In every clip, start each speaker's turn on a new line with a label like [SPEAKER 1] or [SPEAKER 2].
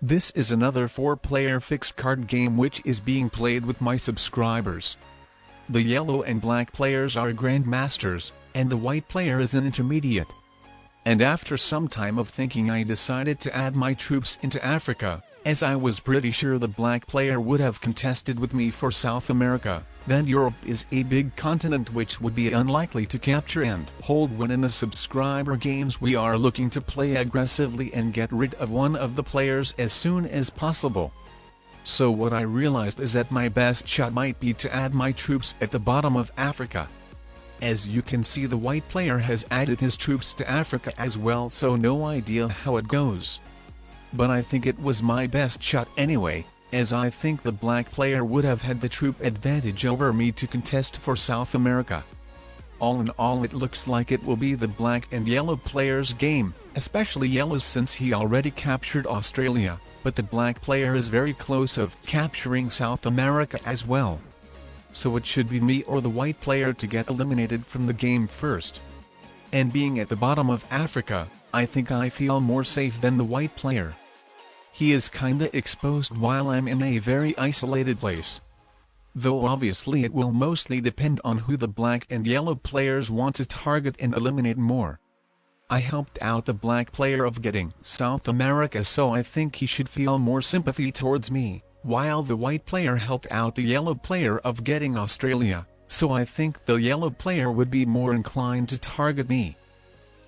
[SPEAKER 1] This is another 4-player fixed card game which is being played with my subscribers. The yellow and black players are grandmasters, and the white player is an intermediate. And after some time of thinking I decided to add my troops into Africa, as I was pretty sure the black player would have contested with me for South America. Then Europe is a big continent which would be unlikely to capture and hold when in the subscriber games we are looking to play aggressively and get rid of one of the players as soon as possible. So what I realized is that my best shot might be to add my troops at the bottom of Africa. As you can see, the white player has added his troops to Africa as well, so no idea how it goes. But I think it was my best shot anyway, as I think the black player would have had the troop advantage over me to contest for South America. All in all, it looks like it will be the black and yellow players' game, especially yellow since he already captured Australia, but the black player is very close of capturing South America as well. So it should be me or the white player to get eliminated from the game first. And being at the bottom of Africa, I think I feel more safe than the white player. He is kinda exposed while I'm in a very isolated place. Though obviously it will mostly depend on who the black and yellow players want to target and eliminate more. I helped out the black player of getting South America, so I think he should feel more sympathy towards me, while the white player helped out the yellow player of getting Australia, so I think the yellow player would be more inclined to target me.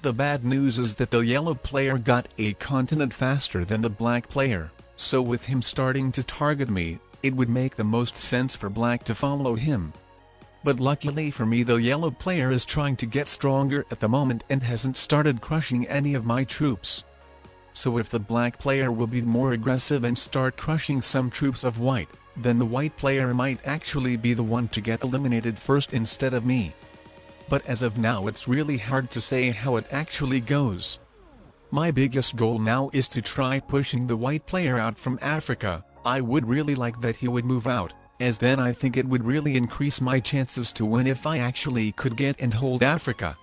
[SPEAKER 1] The bad news is that the yellow player got a continent faster than the black player, so with him starting to target me, it would make the most sense for black to follow him. But luckily for me, the yellow player is trying to get stronger at the moment and hasn't started crushing any of my troops. So if the black player will be more aggressive and start crushing some troops of white, then the white player might actually be the one to get eliminated first instead of me. But as of now, it's really hard to say how it actually goes. My biggest goal now is to try pushing the white player out from Africa. I would really like that he would move out, as then I think it would really increase my chances to win if I actually could get and hold Africa.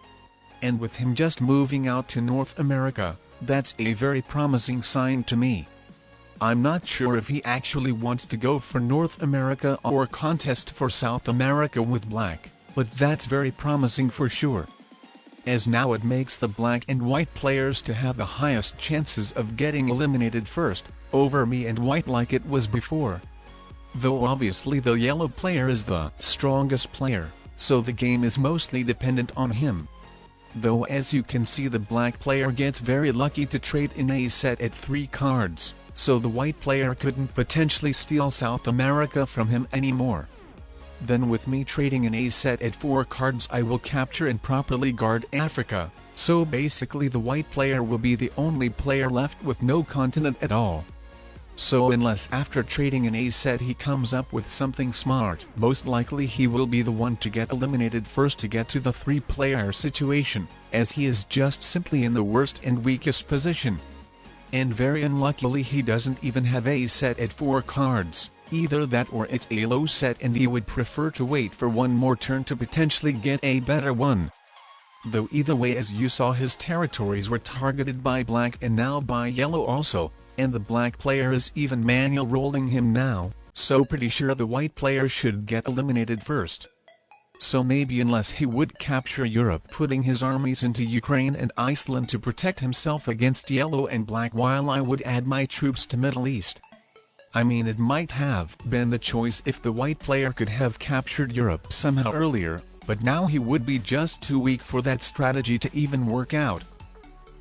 [SPEAKER 1] And with him just moving out to North America, that's a very promising sign to me. I'm not sure if he actually wants to go for North America or contest for South America with black. But that's very promising for sure. As now it makes the black and white players to have the highest chances of getting eliminated first, over me and white like it was before. Though obviously the yellow player is the strongest player, so the game is mostly dependent on him. Though as you can see, the black player gets very lucky to trade in a set at 3 cards, so the white player couldn't potentially steal South America from him anymore. Then with me trading in a set at 4 cards, I will capture and properly guard Africa, so basically the white player will be the only player left with no continent at all. So unless after trading in a set he comes up with something smart, most likely he will be the one to get eliminated first to get to the 3-player situation, as he is just simply in the worst and weakest position. And very unluckily he doesn't even have a set at 4 cards. Either that or it's a low set and he would prefer to wait for one more turn to potentially get a better one. Though either way, as you saw, his territories were targeted by black and now by yellow also, and the black player is even manual rolling him now, so pretty sure the white player should get eliminated first. So maybe unless he would capture Europe, putting his armies into Ukraine and Iceland to protect himself against yellow and black, while I would add my troops to Middle East. I mean, it might have been the choice if the white player could have captured Europe somehow earlier, but now he would be just too weak for that strategy to even work out.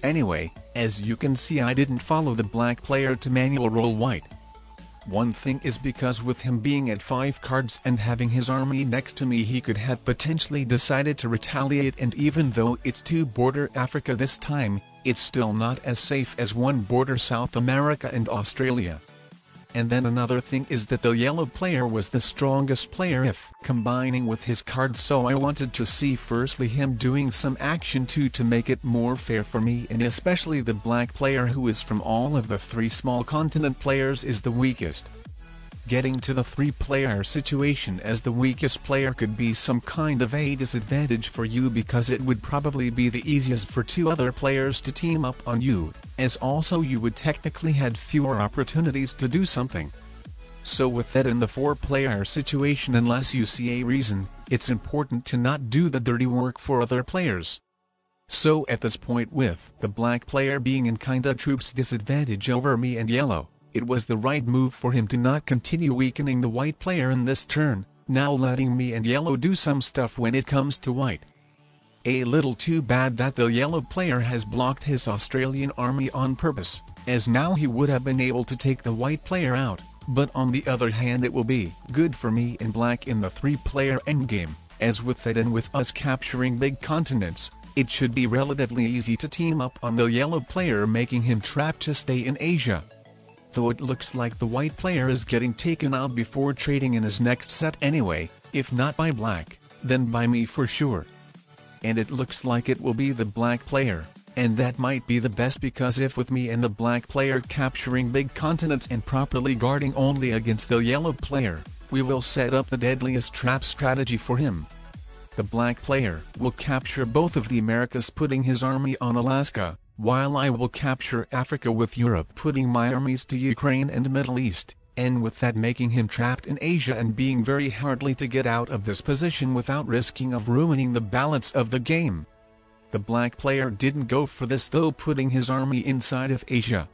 [SPEAKER 1] Anyway, as you can see, I didn't follow the black player to manual roll white. One thing is because with him being at 5 cards and having his army next to me, he could have potentially decided to retaliate, and even though it's 2 border Africa this time, it's still not as safe as 1 border South America and Australia. And then another thing is that the yellow player was the strongest player if combining with his cards, so I wanted to see firstly him doing some action too to make it more fair for me, and especially the black player, who is from all of the 3 small continent players is the weakest. Getting to the 3-player situation as the weakest player could be some kind of a disadvantage for you, because it would probably be the easiest for 2 other players to team up on you, as also you would technically had fewer opportunities to do something. So with that in the 4-player situation, unless you see a reason, it's important to not do the dirty work for other players. So at this point, with the black player being in kinda troops disadvantage over me and yellow, it was the right move for him to not continue weakening the white player in this turn, now letting me and yellow do some stuff when it comes to white. A little too bad that the yellow player has blocked his Australian army on purpose, as now he would have been able to take the white player out, but on the other hand it will be good for me and black in the 3-player endgame, as with that and with us capturing big continents, it should be relatively easy to team up on the yellow player, making him trapped to stay in Asia. Though it looks like the white player is getting taken out before trading in his next set anyway, if not by black, then by me for sure. And it looks like it will be the black player, and that might be the best, because if with me and the black player capturing big continents and properly guarding only against the yellow player, we will set up the deadliest trap strategy for him. The black player will capture both of the Americas, putting his army on Alaska, while I will capture Africa with Europe, putting my armies to Ukraine and Middle East, and with that making him trapped in Asia and being very hardly to get out of this position without risking of ruining the balance of the game. The black player didn't go for this though, putting his army inside of Asia.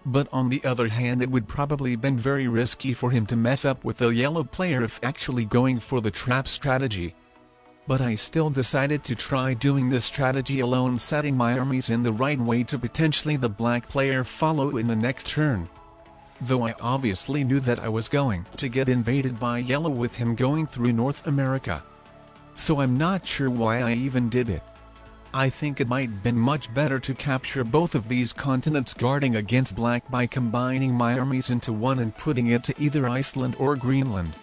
[SPEAKER 1] But on the other hand, it would probably been very risky for him to mess up with the yellow player if actually going for the trap strategy. But I still decided to try doing this strategy alone, setting my armies in the right way to potentially the black player follow in the next turn. Though I obviously knew that I was going to get invaded by yellow with him going through North America. So I'm not sure why I even did it. I think it might been much better to capture both of these continents guarding against black by combining my armies into one and putting it to either Iceland or Greenland.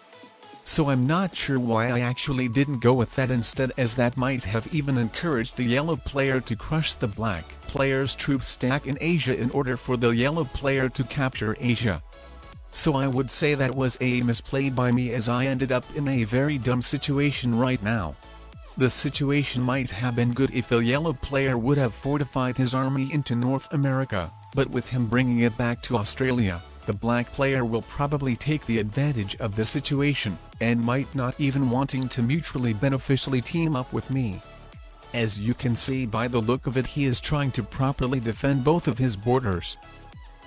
[SPEAKER 1] So I'm not sure why I actually didn't go with that instead, as that might have even encouraged the yellow player to crush the black player's troop stack in Asia in order for the yellow player to capture Asia. So I would say that was a misplay by me, as I ended up in a very dumb situation right now. The situation might have been good if the yellow player would have fortified his army into North America, but with him bringing it back to Australia, the black player will probably take the advantage of the situation, and might not even wanting to mutually beneficially team up with me. As you can see by the look of it, he is trying to properly defend both of his borders.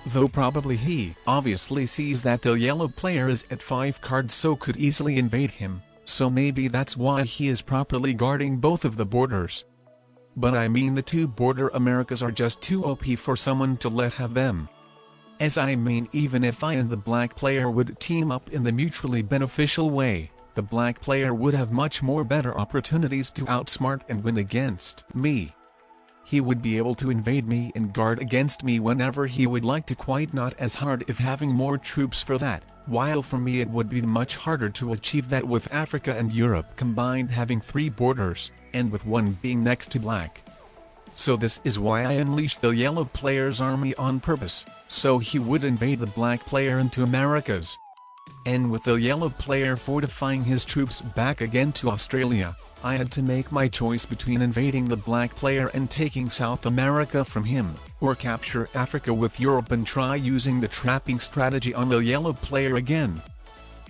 [SPEAKER 1] Though probably he obviously sees that the yellow player is at 5 cards so could easily invade him, so maybe that's why he is properly guarding both of the borders. But I mean, the 2 border Americas are just too OP for someone to let have them. As I mean, even if I and the black player would team up in the mutually beneficial way, the black player would have much more better opportunities to outsmart and win against me. He would be able to invade me and guard against me whenever he would like to, quite not as hard if having more troops for that, while for me it would be much harder to achieve that with Africa and Europe combined having 3 borders, and with one being next to black. So this is why I unleashed the yellow player's army on purpose, so he would invade the black player into Americas. And with the yellow player fortifying his troops back again to Australia, I had to make my choice between invading the black player and taking South America from him, or capture Africa with Europe and try using the trapping strategy on the yellow player again.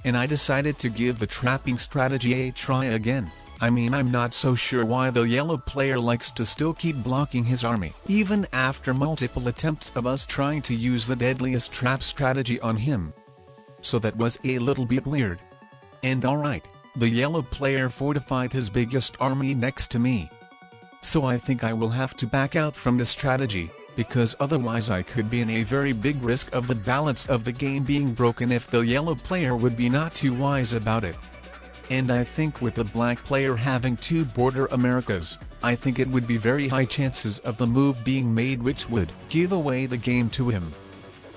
[SPEAKER 1] And I decided to give the trapping strategy a try again. I mean, I'm not so sure why the yellow player likes to still keep blocking his army, even after multiple attempts of us trying to use the deadliest trap strategy on him. So that was a little bit weird. And alright, the yellow player fortified his biggest army next to me. So I think I will have to back out from this strategy, because otherwise I could be in a very big risk of the balance of the game being broken if the yellow player would be not too wise about it. And I think with the black player having 2 border Americas, I think it would be very high chances of the move being made which would give away the game to him.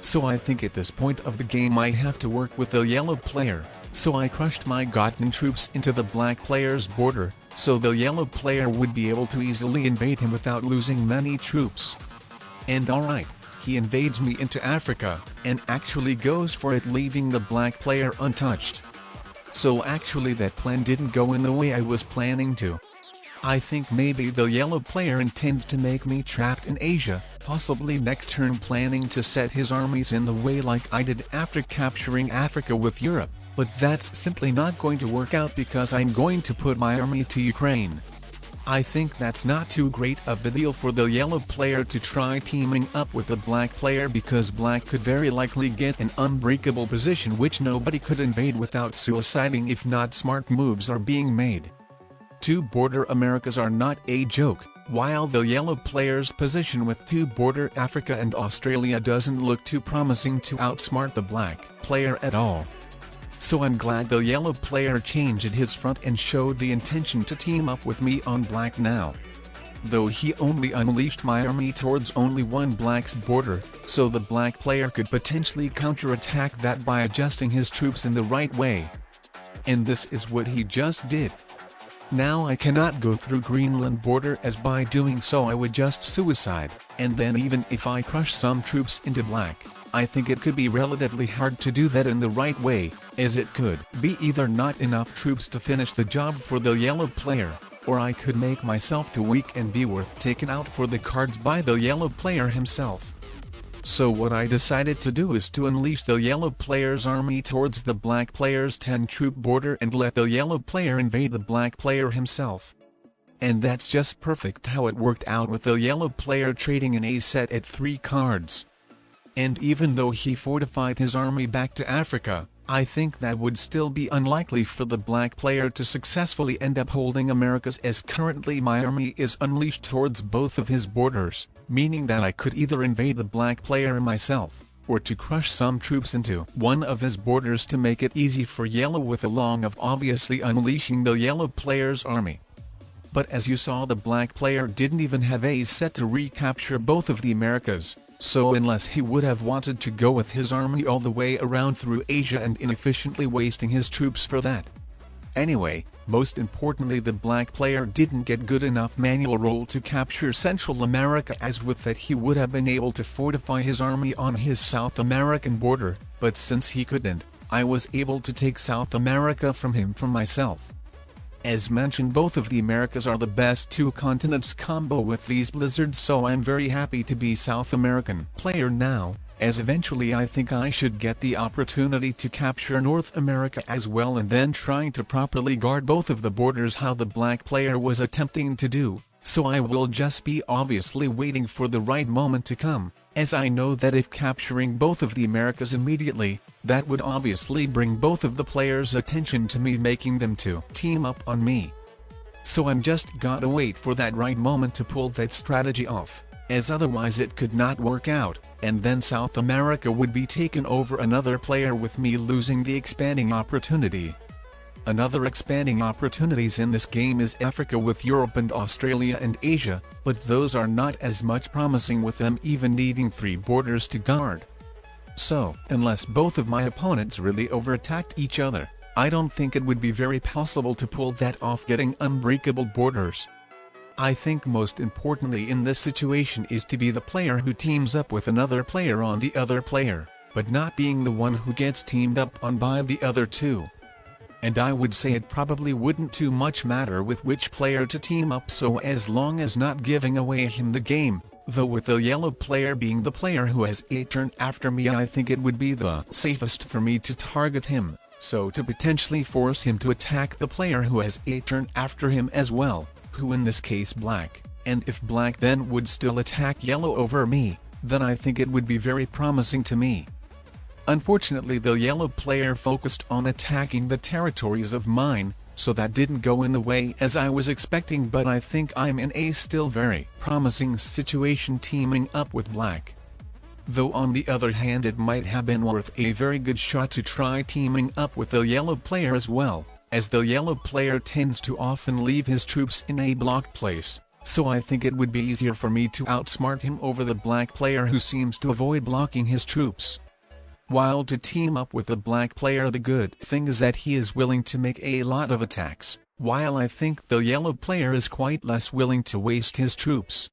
[SPEAKER 1] So I think at this point of the game I have to work with the yellow player, so I crushed my gotten troops into the black player's border, so the yellow player would be able to easily invade him without losing many troops. And alright, he invades me into Africa, and actually goes for it, leaving the black player untouched. So actually that plan didn't go in the way I was planning to. I think maybe the yellow player intends to make me trapped in Asia, possibly next turn planning to set his armies in the way like I did after capturing Africa with Europe, but that's simply not going to work out because I'm going to put my army to Ukraine. I think that's not too great of a deal for the yellow player to try teaming up with the black player, because black could very likely get an unbreakable position which nobody could invade without suiciding if not smart moves are being made. Two border Americas are not a joke, while the yellow player's position with two border Africa and Australia doesn't look too promising to outsmart the black player at all. So I'm glad the yellow player changed his front and showed the intention to team up with me on black now. Though he only unleashed my army towards only one black's border, so the black player could potentially counterattack that by adjusting his troops in the right way. And this is what he just did. Now I cannot go through Greenland border, as by doing so I would just suicide, and then even if I crush some troops into black, I think it could be relatively hard to do that in the right way, as it could be either not enough troops to finish the job for the yellow player, or I could make myself too weak and be worth taken out for the cards by the yellow player himself. So what I decided to do is to unleash the yellow player's army towards the black player's 10-troop border and let the yellow player invade the black player himself. And that's just perfect how it worked out, with the yellow player trading an A set at 3 cards. And even though he fortified his army back to Africa, I think that would still be unlikely for the black player to successfully end up holding Americas, as currently my army is unleashed towards both of his borders, meaning that I could either invade the black player myself, or to crush some troops into one of his borders to make it easy for yellow, with along of obviously unleashing the yellow player's army. But as you saw, the black player didn't even have a set to recapture both of the Americas. So unless he would have wanted to go with his army all the way around through Asia and inefficiently wasting his troops for that. Anyway, most importantly, the black player didn't get good enough manual roll to capture Central America, as with that he would have been able to fortify his army on his South American border, but since he couldn't, I was able to take South America from him for myself. As mentioned, both of the Americas are the best two continents combo with these blizzards, so I'm very happy to be South American player now, as eventually I think I should get the opportunity to capture North America as well, and then trying to properly guard both of the borders how the black player was attempting to do. So I will just be obviously waiting for the right moment to come, as I know that if capturing both of the Americas immediately, that would obviously bring both of the players' attention to me, making them to team up on me. So I'm just gotta wait for that right moment to pull that strategy off, as otherwise it could not work out, and then South America would be taken over another player, with me losing the expanding opportunity. Another expanding opportunities in this game is Africa with Europe and Australia and Asia, but those are not as much promising, with them even needing 3 borders to guard. So, unless both of my opponents really overattacked each other, I don't think it would be very possible to pull that off, getting unbreakable borders. I think most importantly in this situation is to be the player who teams up with another player on the other player, but not being the one who gets teamed up on by the other two. And I would say it probably wouldn't too much matter with which player to team up, so as long as not giving away him the game, though with the yellow player being the player who has a turn after me, I think it would be the safest for me to target him, so to potentially force him to attack the player who has a turn after him as well, who in this case black, and if black then would still attack yellow over me, then I think it would be very promising to me. Unfortunately, the yellow player focused on attacking the territories of mine, so that didn't go in the way as I was expecting, but I think I'm in a still very promising situation teaming up with black. Though on the other hand it might have been worth a very good shot to try teaming up with the yellow player as well, as the yellow player tends to often leave his troops in a blocked place, so I think it would be easier for me to outsmart him over the black player who seems to avoid blocking his troops. While to team up with the black player, the good thing is that he is willing to make a lot of attacks, while I think the yellow player is quite less willing to waste his troops.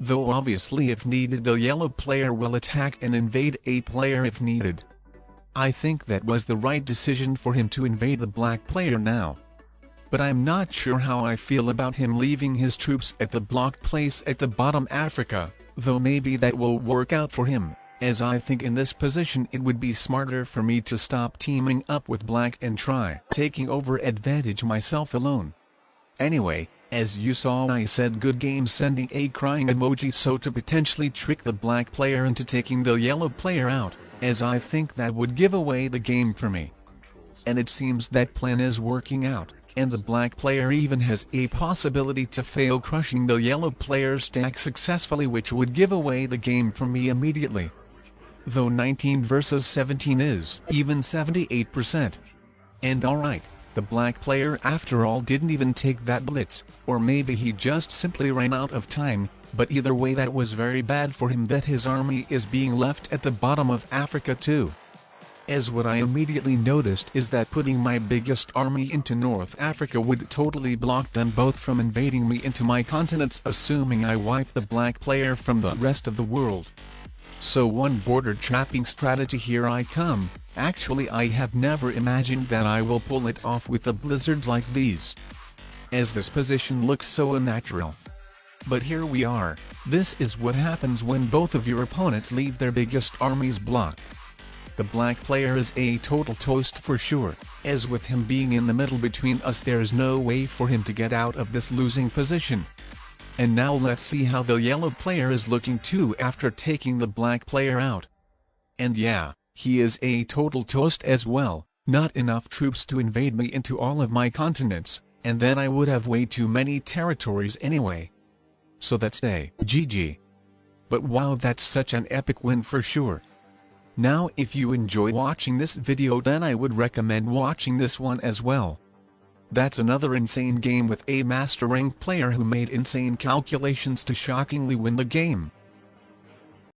[SPEAKER 1] though obviously if needed the yellow player will attack and invade a player if needed. I think that was the right decision for him to invade the black player now. But I'm not sure how I feel about him leaving his troops at the blocked place at the bottom Africa, though maybe that will work out for him, as I think in this position it would be smarter for me to stop teaming up with black and try taking over advantage myself alone. Anyway, as you saw I said good game sending a crying emoji so to potentially trick the black player into taking the yellow player out, as I think that would give away the game for me. And it seems that plan is working out, and the black player even has a possibility to fail crushing the yellow player's stack successfully, which would give away the game for me immediately. Though 19 versus 17 is even 78%. And alright, the black player after all didn't even take that blitz, or maybe he just simply ran out of time, but either way that was very bad for him that his army is being left at the bottom of Africa too. As what I immediately noticed is that putting my biggest army into North Africa would totally block them both from invading me into my continents, assuming I wipe the black player from the rest of the world. So one border trapping strategy, here I come. Actually I have never imagined that I will pull it off with the blizzards like these, as this position looks so unnatural. But here we are. This is what happens when both of your opponents leave their biggest armies blocked. The black player is a total toast for sure, as with him being in the middle between us there's no way for him to get out of this losing position. And now let's see how the yellow player is looking too after taking the black player out. And yeah, he is a total toast as well, not enough troops to invade me into all of my continents, and then I would have way too many territories anyway. So that's a GG. But wow, that's such an epic win for sure. Now if you enjoy watching this video then I would recommend watching this one as well. That's another insane game with a master rank player who made insane calculations to shockingly win the game.